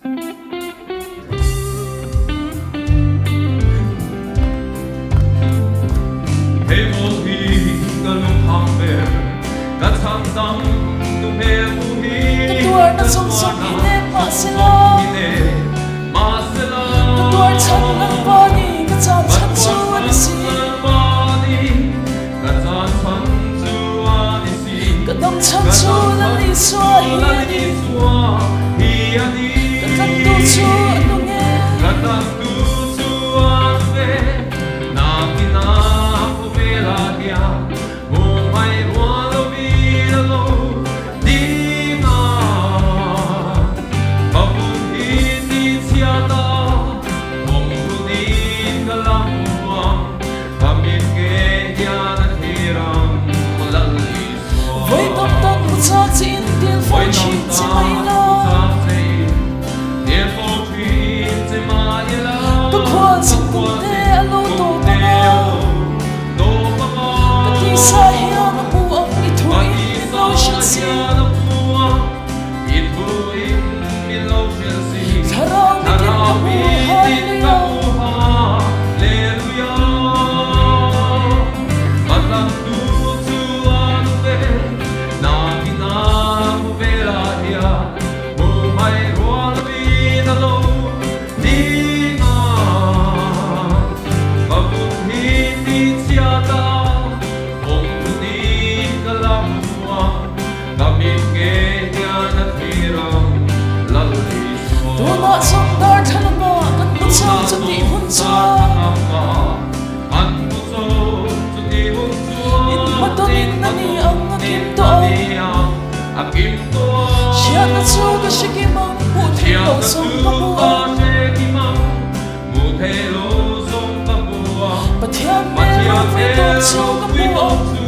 Tuar na song song ine masila Tuar chan lang bani Kachan chan chuan isi Kadam chan chuan li sua hiani Katan tu chu anunge Voi top top cha chin dil for chin chi mai la Tu khwa chin tu te alo to pa Ka ti sa hiya na pu ang I thui lo shin si Tharang mi kin ka pu Tuna song dar thalama kan puchang chuti huncha In matonin nani ang akim to Siya na chuga shikimang puthi lo song kapua Pathian me lo fe to chuga puwa